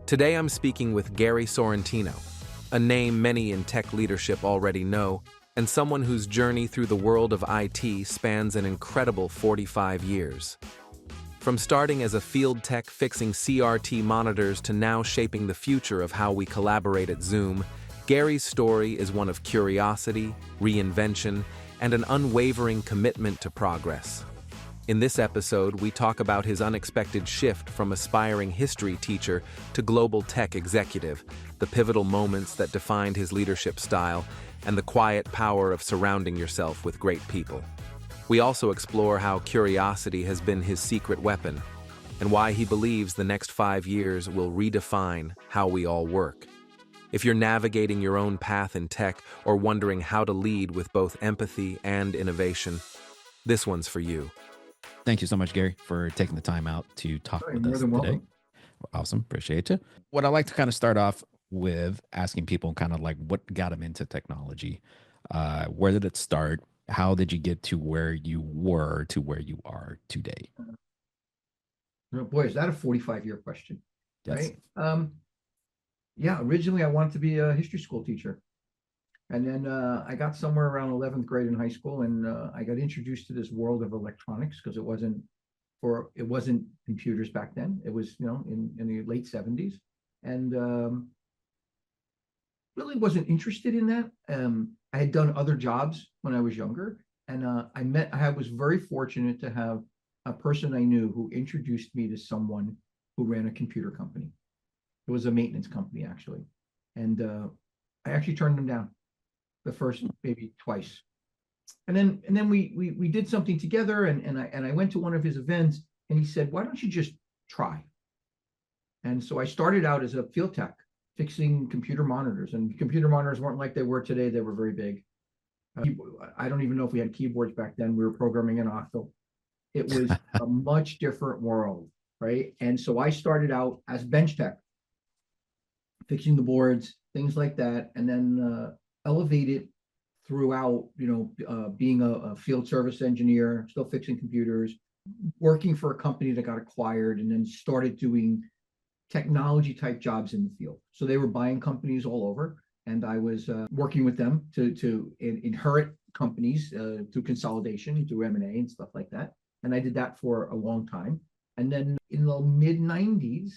Today I'm speaking with Gary Sorrentino, a name many in tech leadership already know, and someone whose journey through the world of IT spans an incredible 45 years. From starting as a field tech fixing CRT monitors to now shaping the future of how we collaborate at Zoom, Gary's story is one of curiosity, reinvention, and an unwavering commitment to progress. In this episode, we talk about his unexpected shift from aspiring history teacher to global tech executive, the pivotal moments that defined his leadership style, and the quiet power of surrounding yourself with great people. We also explore how curiosity has been his secret weapon, and why he believes the next 5 years will redefine how we all work. If you're navigating your own path in tech or wondering how to lead with both empathy and innovation, this one's for you. Thank you so much, Gary, for taking the time out to talk with us today. Welcome. Awesome. Appreciate you. What I like to kind of start off with asking people kind of like what got them into technology. Where did it start? How did you get to where you were to where you are today? Oh, boy, is that a 45-year question, Yes. right? Yeah, originally I wanted to be a history school teacher. And then I got somewhere around 11th grade in high school, and I got introduced to this world of electronics because it wasn't computers back then. It was, in the late 70s, and really wasn't interested in that. I had done other jobs when I was younger, and I was very fortunate to have a person I knew who introduced me to someone who ran a computer company. It was a maintenance company, actually, and I actually turned them down the first maybe twice, and then we did something together, and I went to one of his events, and he said, "Why don't you just try?" And so I started out as a field tech fixing computer monitors, and computer monitors weren't like they were today. They were very big. I don't even know if we had keyboards back then. We were programming in Octal. It was a much different world, right? And so I started out as bench tech, fixing the boards, things like that, and then elevated throughout, being a field service engineer, still fixing computers, working for a company that got acquired, and then started doing technology type jobs in the field. So they were buying companies all over, and I was working with them to inherit companies through consolidation, through M&A and stuff like that. And I did that for a long time. And then in the mid 90s,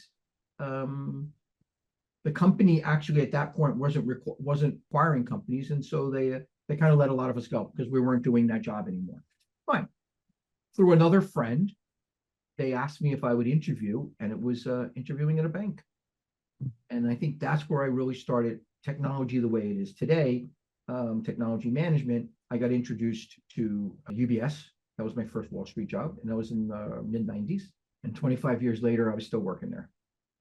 the company actually at that point wasn't acquiring companies, and so they kind of let a lot of us go because we weren't doing that job anymore. Fine. Through another friend, they asked me if I would interview, and it was interviewing at a bank. And I think that's where I really started technology the way it is today, technology management. I got introduced to UBS. That was my first Wall Street job, and that was in the mid 90s. And 25 years later, I was still working there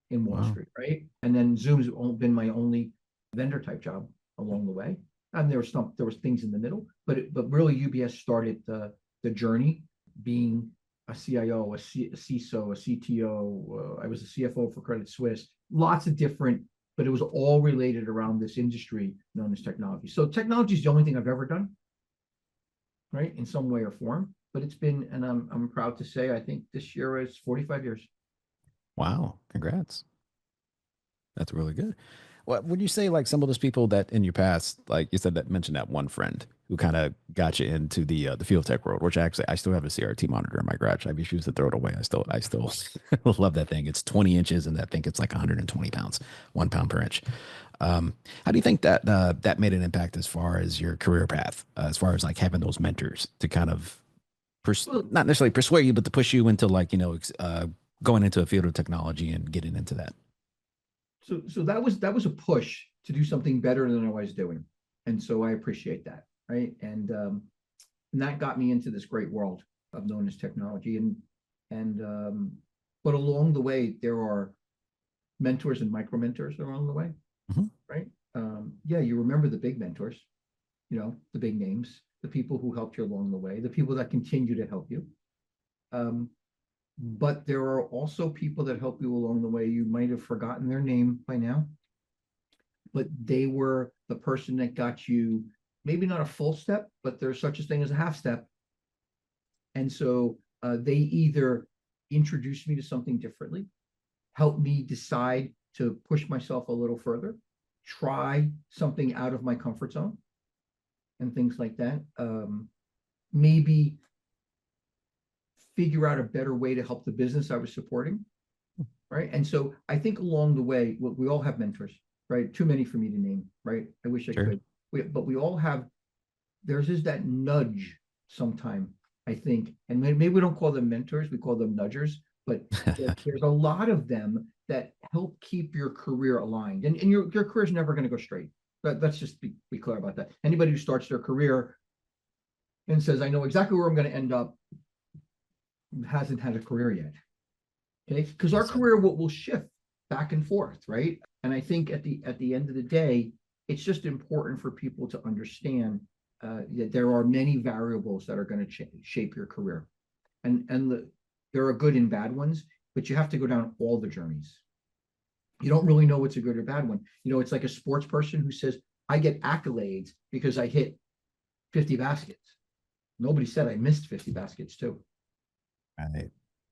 in Wall Street, right? And then Zoom's been my only vendor type job along the way. And there was things in the middle, but really UBS started the journey, being a CIO, a CISO, a CTO. I was a CFO for Credit Suisse. Lots of different, but it was all related around this industry known as technology. So technology is the only thing I've ever done, right, in some way or form. But it's been, and I'm proud to say, I think this year is 45 years. Wow. Congrats. That's really good. What would you say, like some of those people that in your past, like you said, that mentioned that one friend who kind of got you into the field tech world, which actually I still have a CRT monitor in my garage. I refuse to throw it away. I still love that thing. It's 20 inches and that thing, it's like 120 pounds, 1 pound per inch. How do you think that that made an impact as far as your career path, as far as like having those mentors to kind of not necessarily persuade you, but to push you into like, going into a field of technology and getting into that? So that was a push to do something better than I was doing, and so I appreciate that, right? And that got me into this great world of known as technology, but along the way there are mentors and micro mentors along the way, right? Yeah, you remember the big mentors, the big names, the people who helped you along the way, the people that continue to help you. But there are also people that help you along the way. You might have forgotten their name by now, but they were the person that got you maybe not a full step, but there's such a thing as a half step. And so they either introduced me to something differently, helped me decide to push myself a little further, try something out of my comfort zone and things like that. Maybe figure out a better way to help the business I was supporting. Right. And so I think along the way, we all have mentors, right? Too many for me to name, right? I wish I could. But we all have, there's just that nudge sometime, I think. And maybe we don't call them mentors, we call them nudgers, but there's a lot of them that help keep your career aligned. And your career is never going to go straight. Let's just be clear about that. Anybody who starts their career and says, I know exactly where I'm going to end up, hasn't had a career yet. Okay, because our career will shift back and forth, right? And I think at the end of the day, it's just important for people to understand that there are many variables that are going to shape your career, and there are good and bad ones, but you have to go down all the journeys. You don't really know what's a good or bad one. You know, it's like a sports person who says, "I get accolades because I hit 50 baskets." Nobody said I missed 50 baskets too.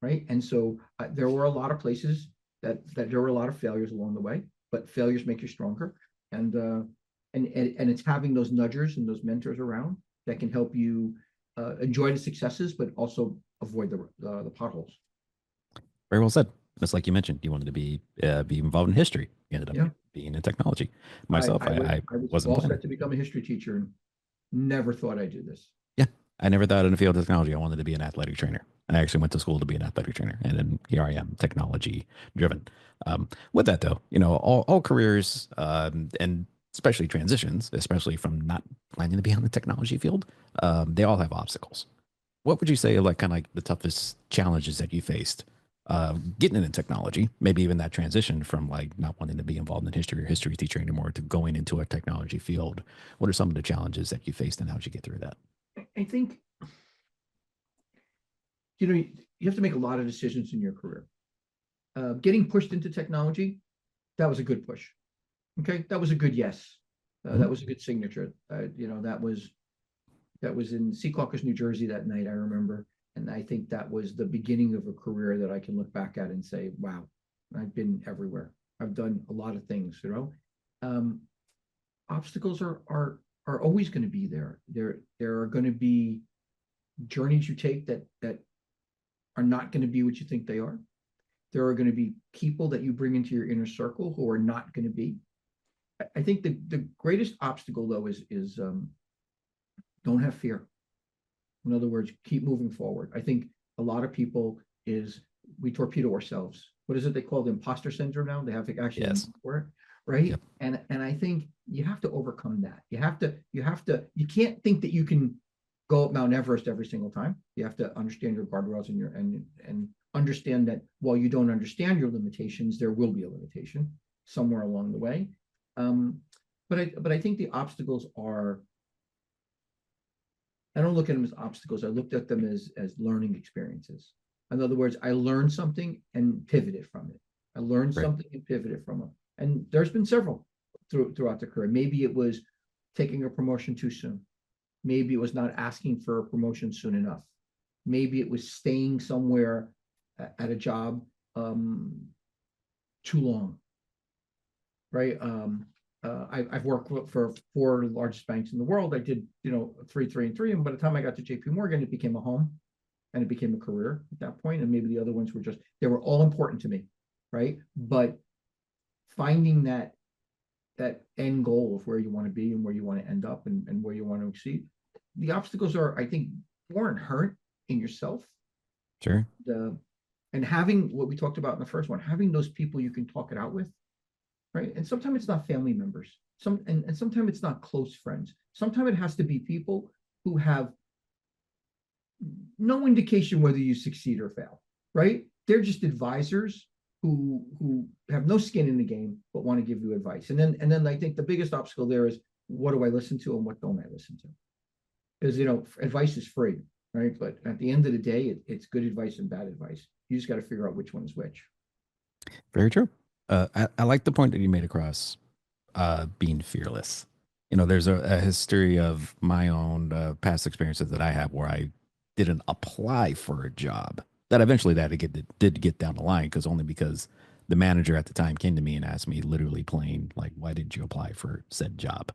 Right. And so there were a lot of places that there were a lot of failures along the way, but failures make you stronger. And it's having those nudgers and those mentors around that can help you enjoy the successes, but also avoid the potholes. Very well said. Just like you mentioned, you wanted to be involved in history. You ended up being in technology. Myself, I wasn't all planning set to become a history teacher and never thought I'd do this. Yeah, I never thought in the field of technology I wanted to be an athletic trainer. I actually went to school to be an athletic trainer, and then here I am, technology driven. With that, though, you know, all careers and especially transitions, especially from not planning to be on the technology field, they all have obstacles. What would you say are like kind of like the toughest challenges that you faced getting into technology? Maybe even that transition from like not wanting to be involved in history or history teacher anymore to going into a technology field. What are some of the challenges that you faced, and how did you get through that? I think, you know, you have to make a lot of decisions in your career. Getting pushed into technology, that was a good push. Okay, that was a good yes. That was a good signature. You know, that was in Secaucus, New Jersey that night, I remember. And I think that was the beginning of a career that I can look back at and say, wow, I've been everywhere. I've done a lot of things, you know. Obstacles are always going to be there. There are going to be journeys you take that are not going to be what you think they are. There are going to be people that you bring into your inner circle who are not going to be. I think the greatest obstacle, though, is don't have fear. In other words, keep moving forward. I think a lot of people we torpedo ourselves. What is it they call the imposter syndrome now? They have to actually for it, right? Yep. And I think you have to overcome that. You can't think that you can go up Mount Everest every single time. You have to understand your guardrails and understand that while you don't understand your limitations, there will be a limitation somewhere along the way. But I think the obstacles are, I don't look at them as obstacles. I looked at them as learning experiences. In other words, I learned something and pivoted from it. I learned something and pivoted from it. And there's been several throughout the career. Maybe it was taking a promotion too soon. Maybe it was not asking for a promotion soon enough. Maybe it was staying somewhere at a job too long, right? I've worked for 4 largest banks in the world. I did, 3, and 3. And by the time I got to JP Morgan, it became a home and it became a career at that point. And maybe the other ones they were all important to me, right? But finding that end goal of where you want to be and where you want to end up and where you want to exceed, the obstacles are, I think, more inherent in yourself. Sure. And having what we talked about in the first one, having those people you can talk it out with, right? And sometimes it's not family members. And sometimes it's not close friends. Sometimes it has to be people who have no indication whether you succeed or fail, right? They're just advisors who have no skin in the game but want to give you advice. And then I think the biggest obstacle there is, what do I listen to and what don't I listen to? Because advice is free, right? But at the end of the day, it's good advice and bad advice. You just got to figure out which one is which. Very true. I like the point that you made across being fearless. There's a history of my own past experiences that I have where I didn't apply for a job that eventually did get down the line, because the manager at the time came to me and asked me literally plain, like, why did you apply for said job?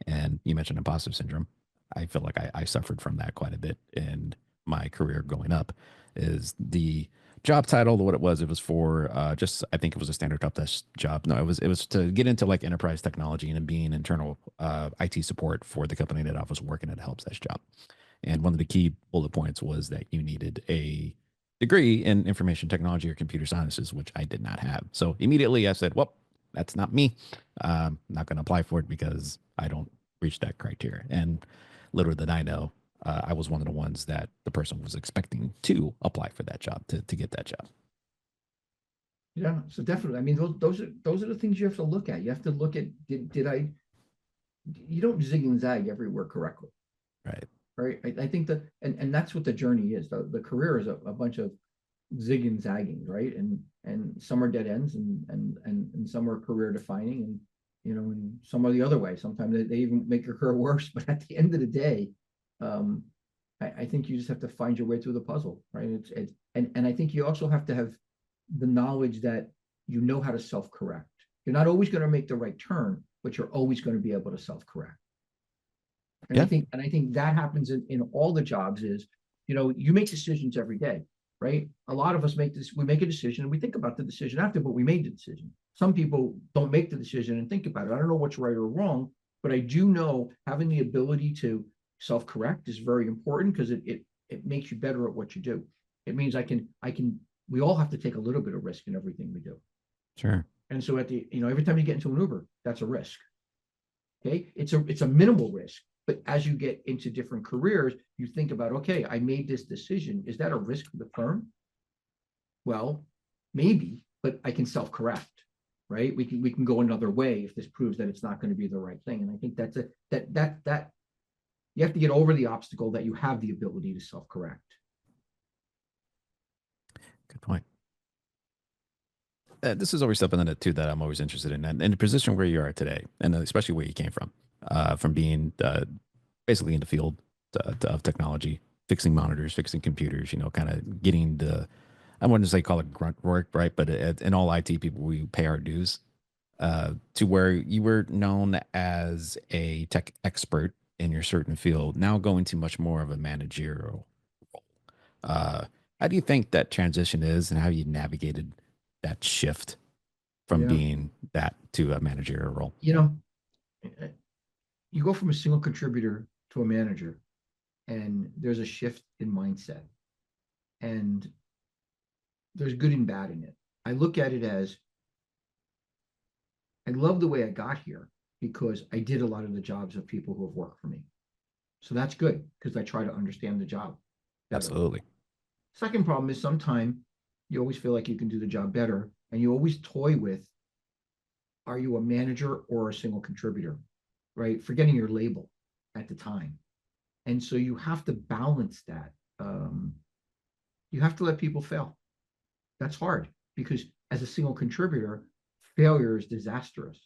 And you mentioned imposter syndrome. I feel like I suffered from that quite a bit in my career going up. Is the job title what it was for just, I think it was a standard help desk job. No, it was to get into like enterprise technology and being internal IT support for the company that I was working at, a help desk job. And one of the key bullet points was that you needed a degree in information technology or computer sciences, which I did not have. So immediately I said, well, that's not me. I'm not going to apply for it because I don't reach that criteria. And little did I know, I was one of the ones that the person was expecting to apply for that job, to get that job. Yeah, so definitely. I mean, those are the things you have to look at. You have to look at, did I, you don't zig and zag everywhere correctly. Right. Right. I think that, and that's what the journey is. The career is a bunch of zig and zagging, right? And some are dead ends, and some are career defining, and and some are the other way. Sometimes they even make your career worse. But at the end of the day, I think you just have to find your way through the puzzle, right? And I think you also have to have the knowledge that you know how to self-correct. You're not always going to make the right turn, but you're always going to be able to self-correct. And Yeah. I think that happens in all the jobs is, you make decisions every day, right? A lot of us we make a decision and we think about the decision after, but we made the decision. Some people don't make the decision and think about it. I don't know what's right or wrong, but I do know having the ability to self-correct is very important because it makes you better at what you do. It means we all have to take a little bit of risk in everything we do. Sure. And so every time you get into an Uber, that's a risk. Okay. It's a minimal risk. But as you get into different careers, you think about, okay, I made this decision. Is that a risk for the firm? Well, maybe, but I can self-correct, right? We can go another way if this proves that it's not going to be the right thing. And I think that's that you have to get over the obstacle that you have the ability to self-correct. Good point. This is always something that I'm always interested in, and in the position where you are today, and especially where you came from being basically in the field of technology, fixing monitors, fixing computers, kind of getting I wouldn't say call it grunt work, right? But in all IT people, we pay our dues to where you were known as a tech expert in your certain field, now going to much more of a managerial role. How do you think that transition is, and how you navigated that shift from Yeah. being that to a managerial role? You go from a single contributor to a manager, and there's a shift in mindset, and there's good and bad in it. I look at it as, I love the way I got here because I did a lot of the jobs of people who have worked for me. So that's good because I try to understand the job better. Absolutely. Second problem is sometimes you always feel like you can do the job better, and you always toy with, are you a manager or a single contributor, right? Forgetting your label at the time. And so you have to balance that. You have to let people fail. That's hard because as a single contributor, failure is disastrous.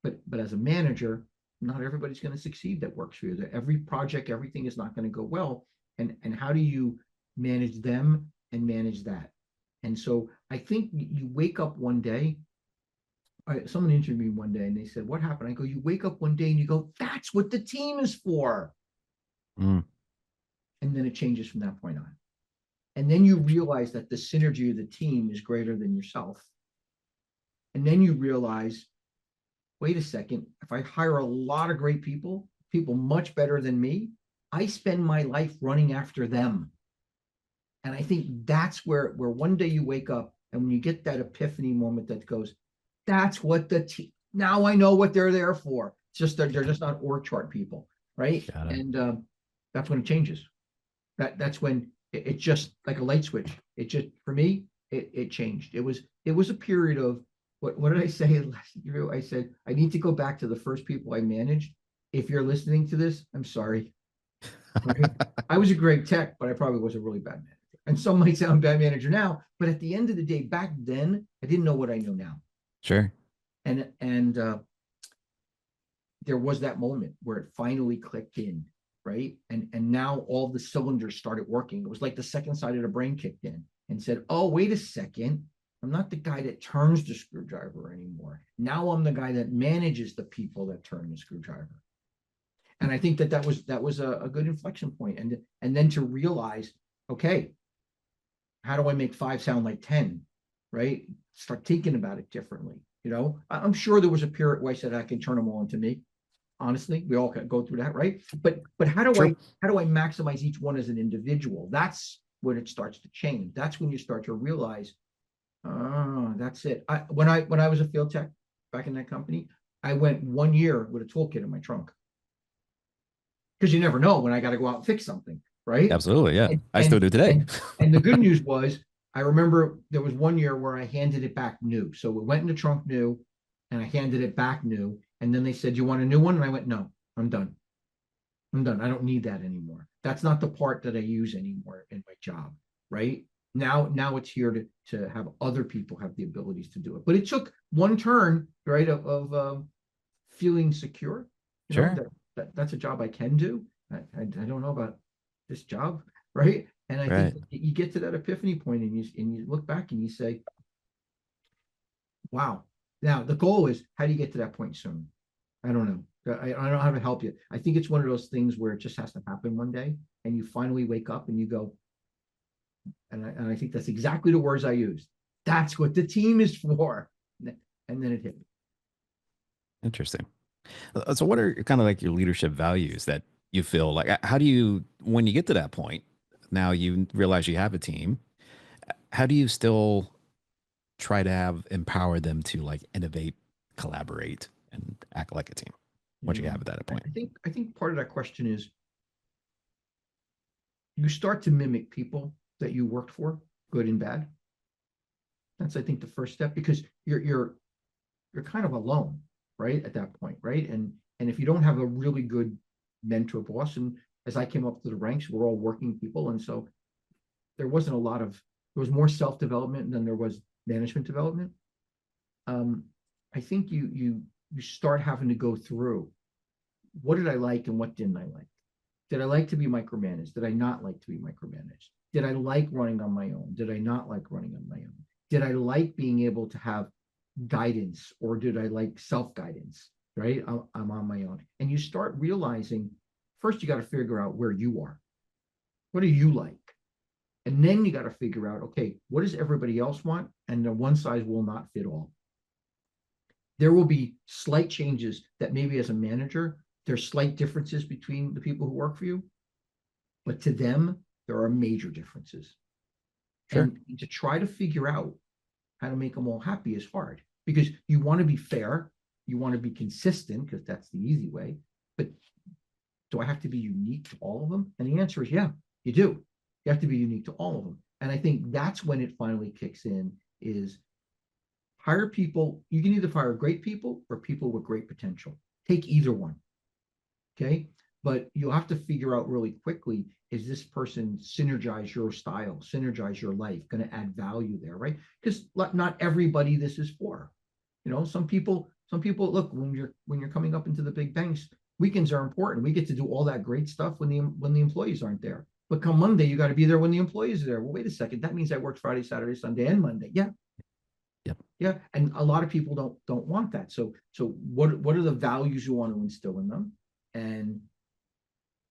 But as a manager, not everybody's going to succeed that works for you. Every project, everything is not going to go well. And how do you manage them and manage that? And so I think you wake up one day. Someone interviewed me one day and they said, what happened? I go, you wake up one day and you go, that's what the team is for. Mm. And then it changes from that point on. And then you realize that the synergy of the team is greater than yourself. And then you realize, wait a second, if I hire a lot of great people much better than me, I spend my life running after them. And I think that's where one day you wake up and when you get that epiphany moment that goes, that's what now I know what they're there for. It's just they're just not org chart people, right? And that's when it changes. That's when it just like a light switch. It just, for me, it changed. It was a period of, what did I say last year? I said, I need to go back to the first people I managed. If you're listening to this, I'm sorry. Right? I was a great tech, but I probably was a really bad manager. And some might sound bad manager now, but at the end of the day, back then, I didn't know what I know now. Sure. And there was that moment where it finally clicked in, right? And now all the cylinders started working. It was like the second side of the brain kicked in and said, oh, wait a second. I'm not the guy that turns the screwdriver anymore. Now I'm the guy that manages the people that turn the screwdriver. And I think that was a good inflection point. And then to realize, okay, how do I make 5 sound like 10? Right? Start thinking about it differently. I'm sure there was a period where I said I can turn them all into me. Honestly, we all go through that, right? But how do I maximize each one as an individual? That's when it starts to change. That's when you start to realize, oh, that's it. When I was a field tech back in that company, I went 1 year with a toolkit in my trunk. Because you never know when I got to go out and fix something, right? Absolutely, yeah. I still do today. And the good news was, I remember there was 1 year where I handed it back new. So it went in the trunk new, and I handed it back new. And then they said, "You want a new one?" And I went, "No, I'm done. I'm done. I don't need that anymore. That's not the part that I use anymore in my job." Right? Now it's here to have other people have the abilities to do it. But it took one turn, right, of feeling secure. Sure. That's a job I can do. I don't know about this job, right? And I think you get to that epiphany point, and you look back and you say, wow. Now the goal is, how do you get to that point soon? I don't know. I don't know how to help you. I think it's one of those things where it just has to happen one day, and you finally wake up and you go, and I think that's exactly the words I used. That's what the team is for. And then it hit me. Interesting. So what are kind of like your leadership values that you feel like, how do you, when you get to that point, now you realize you have a team, how do you still try to empower them to like innovate, collaborate, and act like a team once you have at that point? I think part of that question is, you start to mimic people that you worked for, good and bad. That's, I think, the first step, because you're kind of alone, right, at that point, right? And if you don't have a really good mentor boss, and as I came up through the ranks, we're all working people, and so there was more self-development than there was management development. I think you start having to go through, what did I like and what didn't I like? Did I like to be micromanaged? Did I not like to be micromanaged? Did I like running on my own? Did I not like running on my own? Did I like being able to have guidance, or did I like self-guidance, right? I'm on my own. And you start realizing, first you got to figure out where you are. What do you like? And then you got to figure out, okay, what does everybody else want? And the one size will not fit all. There will be slight changes that maybe as a manager, there's slight differences between the people who work for you, but to them, there are major differences. Sure. And to try to figure out how to make them all happy is hard, because you want to be fair, you want to be consistent, because that's the easy way. But do I have to be unique to all of them? And the answer is, yeah, you do. You have to be unique to all of them. And I think that's when it finally kicks in, is hire people. You can either hire great people or people with great potential. Take either one. Okay. But you'll have to figure out really quickly, is this person synergize your style, synergize your life, going to add value there, right? Because not everybody this is for. Some people look, when you're coming up into the big banks, weekends are important. We get to do all that great stuff when the employees aren't there. But come Monday, you got to be there when the employees are there. Well, wait a second. That means I worked Friday, Saturday, Sunday, and Monday. Yeah. Yep. Yeah. And a lot of people don't want that. So what are the values you want to instill in them? And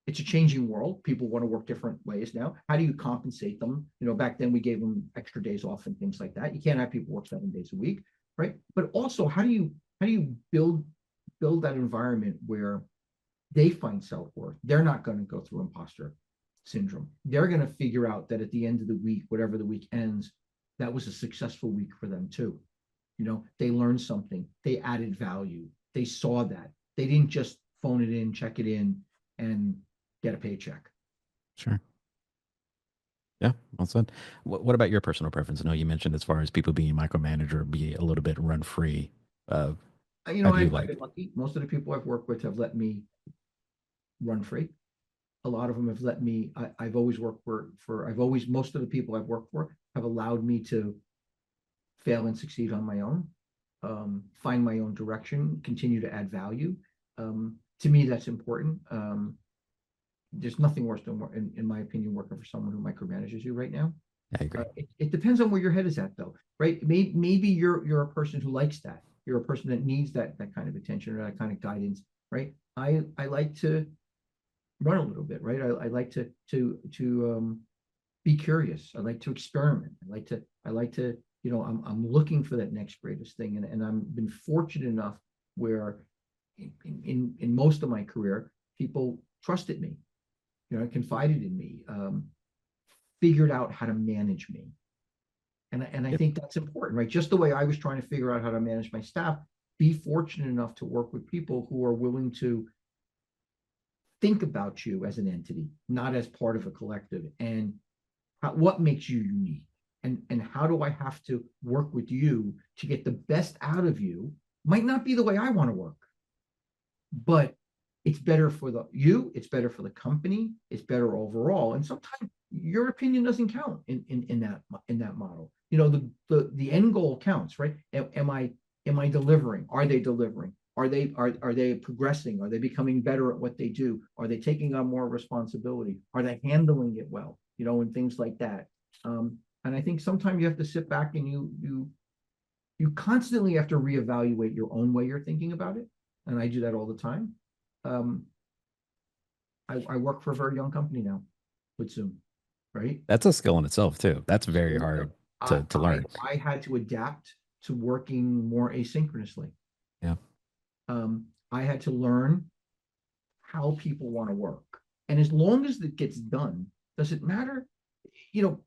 it's a changing world. People want to work different ways now. How do you compensate them? Back then we gave them extra days off and things like that. You can't have people work 7 days a week, right? But also, how do you build that environment where they find self-worth? They're not going to go through imposter syndrome. They're going to figure out that at the end of the week, whatever the week ends, that was a successful week for them too. They learned something. They added value. They saw that. They didn't just phone it in, check it in, and get a paycheck. Sure. Yeah, well said. What about your personal preference? I know you mentioned, as far as people being micromanager, be a little bit run free. I've been lucky. Most of the people I've worked with have let me run free. A lot of them have let me. I've always worked most of the people I've worked for have allowed me to fail and succeed on my own, find my own direction, continue to add value. To me, that's important. There's nothing worse than, in my opinion, working for someone who micromanages you right now. I agree. It depends on where your head is at, though, right? Maybe you're a person who likes that. You're a person that needs that kind of attention or that kind of guidance, right? I like to run a little bit, right? I like to be curious. I like to experiment. I like to I'm looking for that next greatest thing, and I've been fortunate enough where in most of my career, people trusted me, confided in me, figured out how to manage me. And I think that's important, right? Just the way I was trying to figure out how to manage my staff, be fortunate enough to work with people who are willing to think about you as an entity, not as part of a collective, and what makes you unique, and how do I have to work with you to get the best out of you? Might not be the way I want to work, but it's better for it's better for the company, it's better overall. And sometimes your opinion doesn't count in that model. The end goal counts, right? Am I delivering? Are they delivering? Are they progressing? Are they becoming better at what they do? Are they taking on more responsibility? Are they handling it well? And things like that. And I think sometimes you have to sit back and you constantly have to reevaluate your own way you're thinking about it. And I do that all the time. I work for a very young company now with Zoom, right? That's a skill in itself too. That's very hard to learn. I had to adapt to working more asynchronously. Yeah. I had to learn how people want to work. And as long as it gets done, does it matter?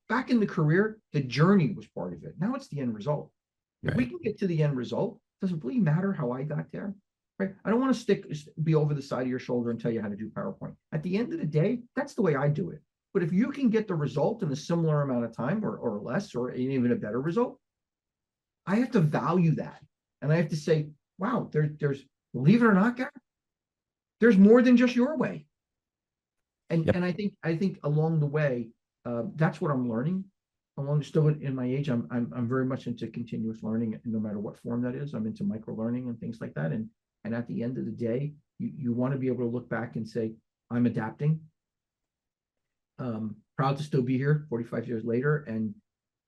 Back in the career, the journey was part of it. Now it's the end result. If we can get to the end result, does it really matter how I got there? Right? I don't want to be over the side of your shoulder and tell you how to do PowerPoint. At the end of the day, that's the way I do it. But if you can get the result in a similar amount of time or less, or even a better result, I have to value that. And I have to say, wow, there's believe it or not, Gary, there's more than just your way. And I think along the way, that's what I'm learning. Still in my age, I'm very much into continuous learning, no matter what form that is. I'm into micro learning and things like that. And at the end of the day, you want to be able to look back and say, I'm adapting. Proud to still be here 45 years later. And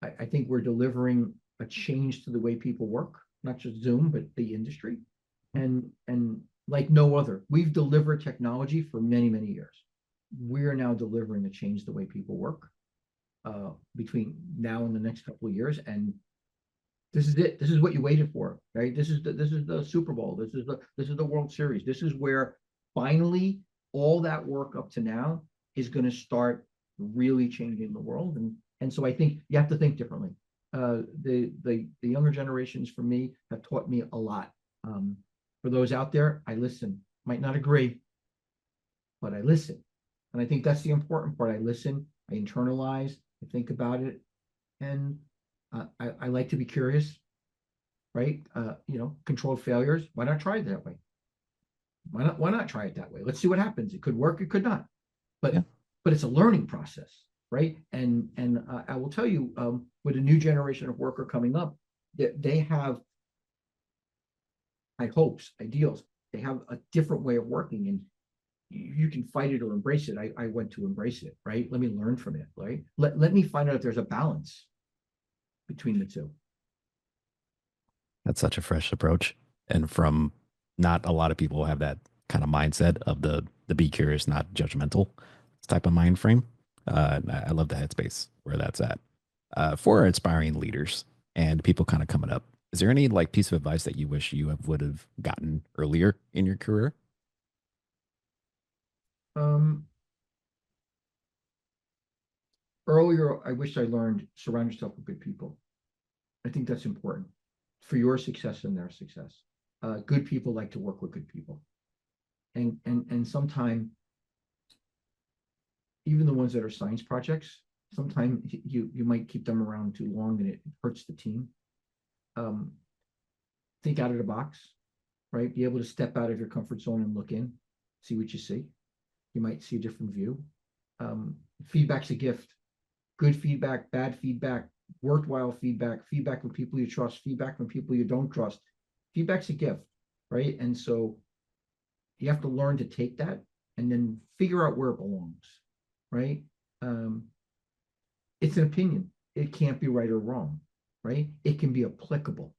I think we're delivering a change to the way people work, not just Zoom, but the industry. And like no other, we've delivered technology for many, many years. We are now delivering a change the way people work between now and the next couple of years. And this is it. This is what you waited for, right? This is the Super Bowl. This is the World Series. This is where finally all that work up to now is going to start really changing the world. And so I think you have to think differently. The younger generations, for me, have taught me a lot. For those out there, I listen. Might not agree, but I listen. And I think that's the important part. I listen, I internalize, I think about it, and I like to be curious, right? Controlled failures. Why not try it that way? Why not try it that way? Let's see what happens. It could work, it could not. But it's a learning process, right? And I will tell you, with a new generation of worker coming up, they have high hopes, ideals. They have a different way of working, and you can fight it or embrace it. I went to embrace it, right? Let me learn from it, right? Let me find out if there's a balance between the two. That's such a fresh approach. And from not a lot of people have that kind of mindset of the be curious, not judgmental type of mind frame. I love the headspace where that's at. For inspiring leaders and people kind of coming up, is there any like piece of advice that you wish you would have gotten earlier in your career? Earlier, I wish I learned surround yourself with good people. I think that's important for your success and their success. Good people like to work with good people, and sometimes even the ones that are science projects, sometimes you might keep them around too long and it hurts the team. Think out of the box, right? Be able to step out of your comfort zone and look in, see what you see. You might see a different view. Feedback's a gift. Good feedback, bad feedback, worthwhile feedback, feedback from people you trust, feedback from people you don't trust. Feedback's a gift, right? And so you have to learn to take that and then figure out where it belongs, right? It's an opinion. it can't be right or wrong, right? It can be applicable.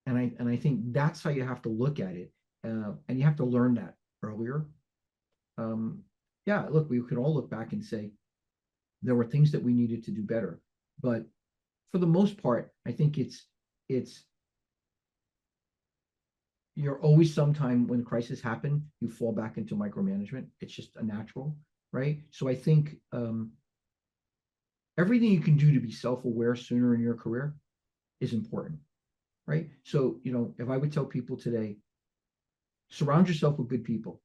And I think that's how you have to look at it. And you have to learn that earlier. Yeah, look, we could all look back and say there were things that we needed to do better. But for the most part, I think it's you're always sometime when crises happen, you fall back into micromanagement. It's just a natural, right? So I think everything you can do to be self-aware sooner in your career is important, right? So, if I would tell people today, surround yourself with good people.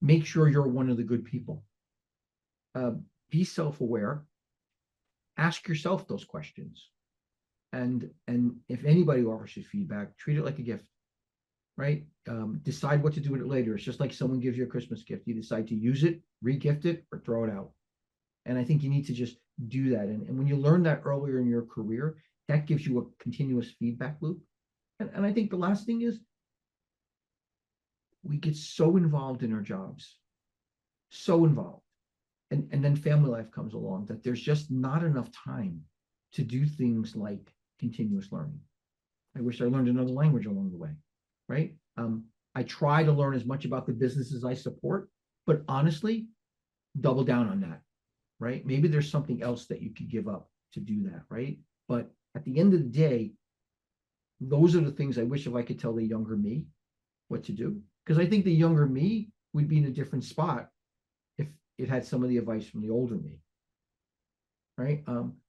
Make sure you're one of the good people. Be self-aware. Ask yourself those questions. And if anybody offers you feedback, treat it like a gift, right? Decide what to do with it later. It's just like someone gives you a Christmas gift. You decide to use it, re-gift it, or throw it out. And I think you need to just do that. And when you learn that earlier in your career, that gives you a continuous feedback loop. And I think the last thing is we get so involved in our jobs, so involved. And then family life comes along that there's just not enough time to do things like continuous learning. I wish I learned another language along the way, right? I try to learn as much about the businesses I support, but honestly, double down on that, right? Maybe there's something else that you could give up to do that, right? But at the end of the day, those are the things I wish if I could tell the younger me what to do. Because I think the younger me would be in a different spot if it had some of the advice from the older me, right?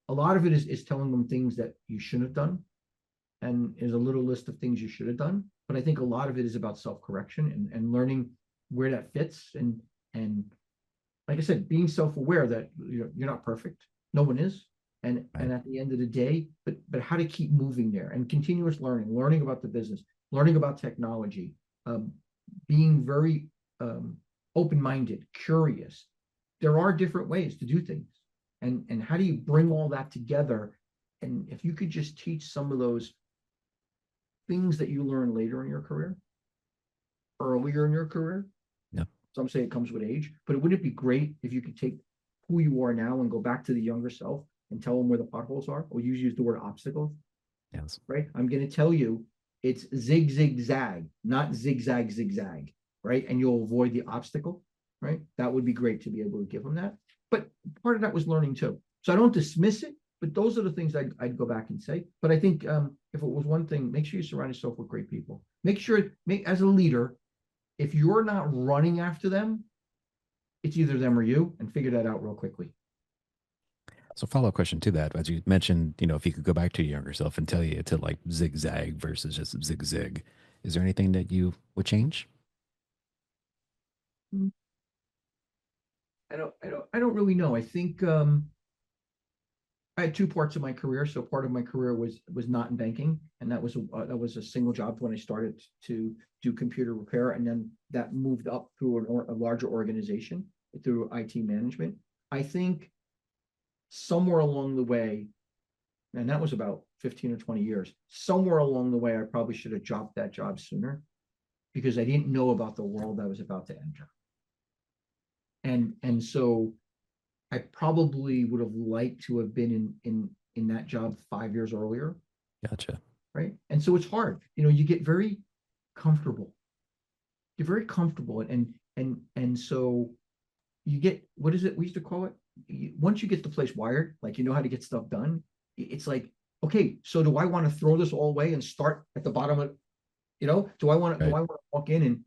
A lot of it is telling them things that you shouldn't have done. And there's a little list of things you should have done. But I think a lot of it is about self-correction and learning where that fits. And like I said, being self-aware that you're not perfect. No one is. And at the end of the day, but how to keep moving there and continuous learning about the business, learning about technology, being very open-minded, curious. There are different ways to do things. And how do you bring all that together? And if you could just teach some of those things that you learn later in your career, earlier in your career. Yeah. Some say it comes with age, but wouldn't it be great if you could take who you are now and go back to the younger self and tell them where the potholes are? Or you use the word obstacles. Yes. Right. I'm going to tell you it's zig, zig, zag, not zigzag, zigzag. Right. And you'll avoid the obstacle. Right. That would be great to be able to give them that. But part of that was learning too. So I don't dismiss it, but those are the things I'd go back and say. But I think if it was one thing, make sure you surround yourself with great people. Make sure, as a leader, if you're not running after them, it's either them or you, and figure that out real quickly. So follow-up question to that, as you mentioned, if you could go back to your younger self and tell you to like zigzag versus just zig-zig, is there anything that you would change? I don't really know. I think I had two parts of my career. So part of my career was not in banking, and that was a single job when I started to do computer repair, and then that moved up through a larger organization through IT management. I think somewhere along the way, and that was about 15 or 20 years, somewhere along the way, I probably should have dropped that job sooner because I didn't know about the world I was about to enter. And so I probably would have liked to have been in that job 5 years earlier. Gotcha. Right. And so it's hard. You get very comfortable. You're very comfortable. And so you get, what is it we used to call it? Once you get the place wired, like you know how to get stuff done, it's like, okay, so do I want to throw this all away and start at the bottom of, do I want to walk in and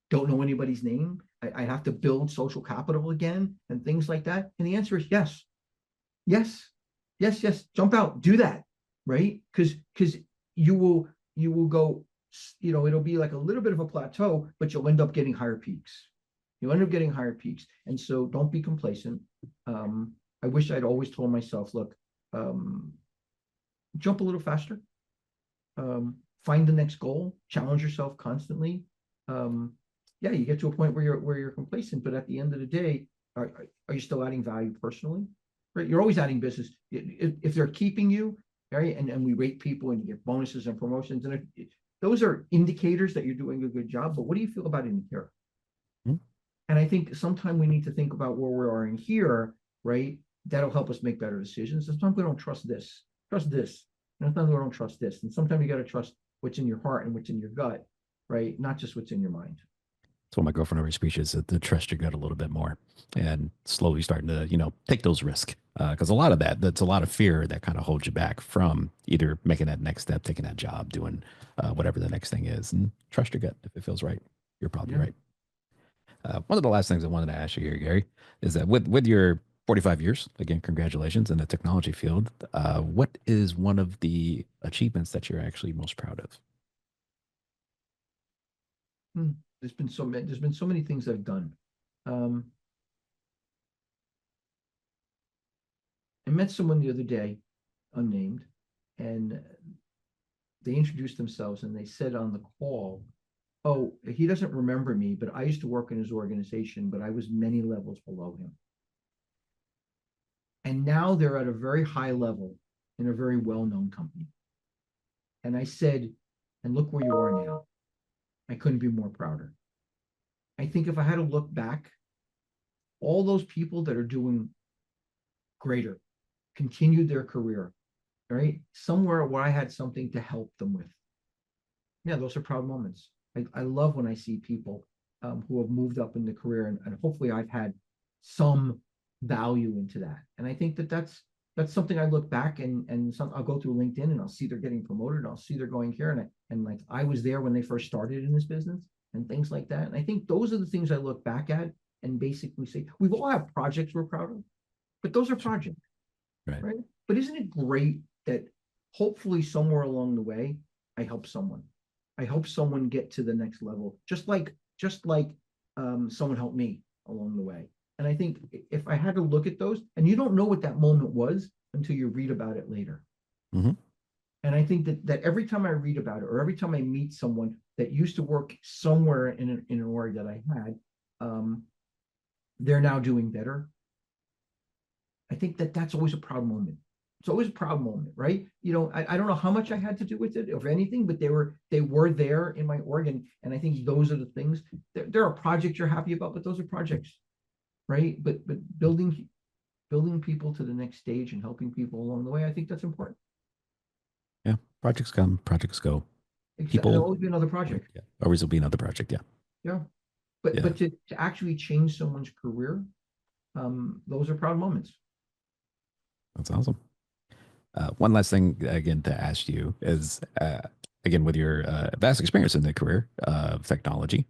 don't know anybody's name? I have to build social capital again and things like that. And the answer is yes. Yes. Yes, yes. Jump out, do that. Right. Because you will go, it'll be like a little bit of a plateau, but you'll end up getting higher peaks. You'll end up getting higher peaks. And so don't be complacent. I wish I'd always told myself, look, jump a little faster. Find the next goal, challenge yourself constantly. Yeah, you get to a point where you're complacent, but at the end of the day, are you still adding value personally? Right? You're always adding business. If they're keeping you, right, and we rate people and you get bonuses and promotions, and those are indicators that you're doing a good job. But what do you feel about in here? And I think sometimes we need to think about where we are in here, right? that'll help us make better decisions. Sometimes we don't trust this, and sometimes we don't trust this. And sometimes you got to trust what's in your heart and what's in your gut, right? Not just what's in your mind. That's what my girlfriend always preaches, to trust your gut a little bit more and slowly starting to, take those risks. Because a lot of that's a lot of fear that kind of holds you back from either making that next step, taking that job, doing whatever the next thing is. And trust your gut. If it feels right, you're probably right. One of the last things I wanted to ask you here, Gary, is that with your 45 years, again, congratulations in the technology field. What is one of the achievements that you're actually most proud of? There's been so many things I've done. I met someone the other day, unnamed, and they introduced themselves and they said on the call, oh, he doesn't remember me, but I used to work in his organization, but I was many levels below him. And now they're at a very high level in a very well-known company. And I said, and look where you are now. I couldn't be more prouder. I think if I had to look back, all those people that are doing greater, continued their career, right? Somewhere where I had something to help them with. Yeah, those are proud moments. I love when I see people who have moved up in the career, and hopefully I've had some value into that. And I think that's something I look back and I'll go through LinkedIn and I'll see they're getting promoted. I'll see they're going here. And like I was there when they first started in this business and things like that. And I think those are the things I look back at and basically say, we've all had projects we're proud of, but those are projects, right? But isn't it great that hopefully somewhere along the way, I help someone get to the next level, just like someone helped me along the way. And I think if I had to look at those, and you don't know what that moment was until you read about it later. Mm-hmm. And I think that every time I read about it, or every time I meet someone that used to work somewhere in an org that I had, they're now doing better. I think that's always a proud moment. It's always a proud moment, right? I don't know how much I had to do with it, if anything, but they were there in my org, and I think those are the things. There are projects you're happy about, but those are projects, right? But building people to the next stage and helping people along the way, I think that's important. Yeah, projects come, projects go. Exactly. There'll always be another project. Yeah, always will be another project. Yeah. Yeah, but to actually change someone's career, those are proud moments. That's awesome. One last thing, again, to ask you is, again, with your vast experience in the career of technology,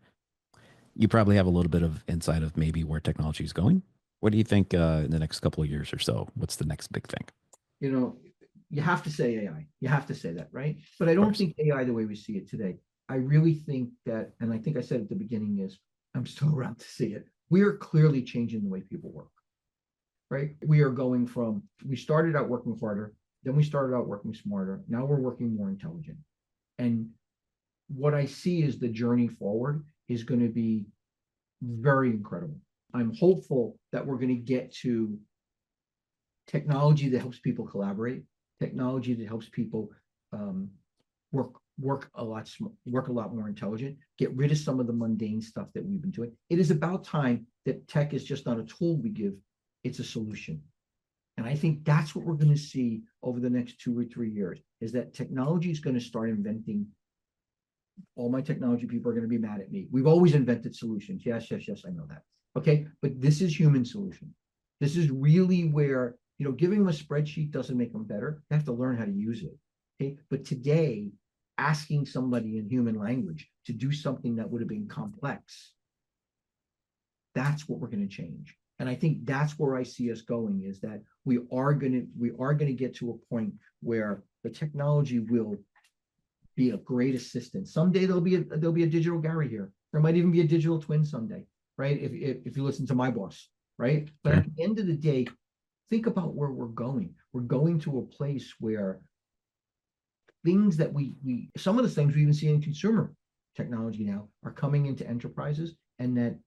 you probably have a little bit of insight of maybe where technology is going. What do you think in the next couple of years or so? What's the next big thing? You have to say AI. You have to say that, right? But I don't think AI the way we see it today. I really think that, and I think I said at the beginning, is I'm still around to see it. We are clearly changing the way people work, right? We are going from, we started out working harder, then we started out working smarter. Now we're working more intelligent. And what I see is the journey forward is going to be very incredible. I'm hopeful that we're going to get to technology that helps people collaborate, technology that helps people work a lot more intelligent, get rid of some of the mundane stuff that we've been doing. It is about time that tech is just not a tool we give, it's a solution. And I think that's what we're going to see over the next 2 or 3 years, is that technology is going to start inventing. All my technology people are going to be mad at me. We've always invented solutions. Yes, I know that. Okay, but this is human solution. This is really where, giving them a spreadsheet doesn't make them better. They have to learn how to use it. Okay, but today, asking somebody in human language to do something that would have been complex, that's what we're going to change. And I think that's where I see us going, is that we are going to get to a point where the technology will be a great assistant. Someday there'll be a digital Gary here. There might even be a digital twin someday, right? If you listen to my boss, right? But at the end of the day, think about where we're going. We're going to a place where things that some of the things we even see in consumer technology now are coming into enterprises, and that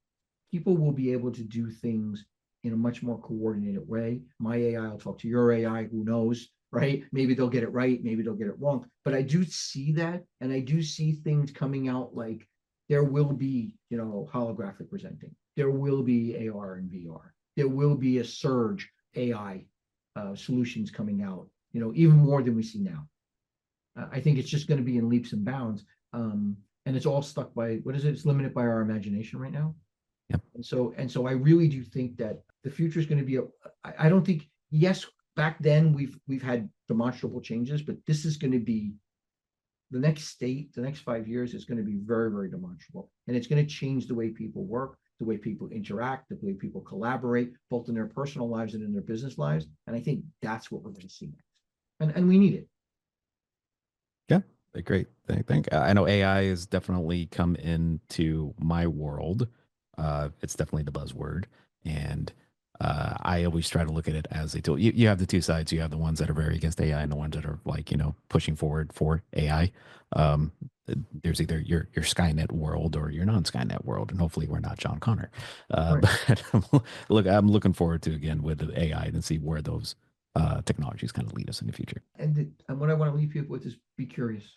people will be able to do things in a much more coordinated way. My AI will talk to your AI, who knows, right? Maybe they'll get it right, maybe they'll get it wrong. But I do see that, and I do see things coming out like there will be, holographic presenting. There will be AR and VR. There will be a surge AI solutions coming out, even more than we see now. I think it's just going to be in leaps and bounds. And it's all stuck by, what is it? It's limited by our imagination right now. Yep. And so I really do think that the future is going to be, I don't think, yes, back then we've had demonstrable changes, but this is going to be the next 5 years is going to be very, very demonstrable. And it's going to change the way people work, the way people interact, the way people collaborate, both in their personal lives and in their business lives. And I think that's what we're going to see next. And we need it. Yeah, great. I know AI has definitely come into my world. It's definitely the buzzword. And I always try to look at it as a tool. You have the two sides. You have the ones that are very against AI and the ones that are like, pushing forward for AI. There's either your Skynet world or your non-Skynet world. And hopefully we're not John Connor. Right. But look, I'm looking forward to, again, with the AI and see where those technologies kind of lead us in the future. And what I want to leave people with is be curious.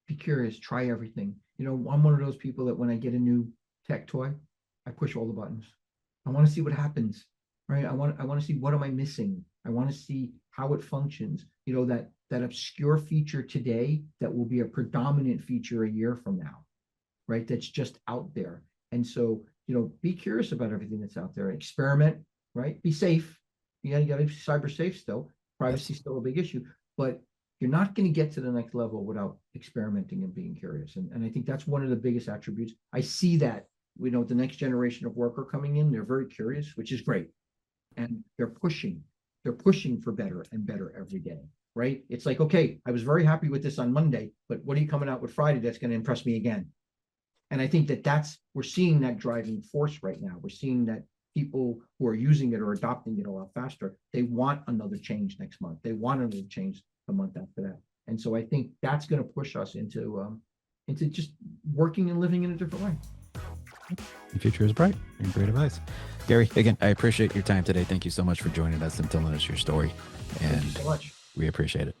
Be curious. Try everything. I'm one of those people that when I get a new tech toy, I push all the buttons. I want to see what happens. Right. I want to see, what am I missing? I want to see how it functions. That obscure feature today that will be a predominant feature a year from now. Right. That's just out there. And so, be curious about everything that's out there. Experiment. Right. Be safe. You got to be cyber safe still. Privacy is still a big issue. But you're not going to get to the next level without experimenting and being curious. And I think that's one of the biggest attributes. I see that, the next generation of worker coming in, they're very curious, which is great. And they're pushing for better and better every day, right? It's like, okay, I was very happy with this on Monday, but what are you coming out with Friday that's going to impress me again? And I think we're seeing that driving force right now. We're seeing that people who are using it or adopting it a lot faster, they want another change next month. They want another change the month after that. And so I think that's going to push us into just working and living in a different way. The future is bright. And great advice. Gary, again, I appreciate your time today. Thank you so much for joining us and telling us your story. And Thank you so much. We appreciate it.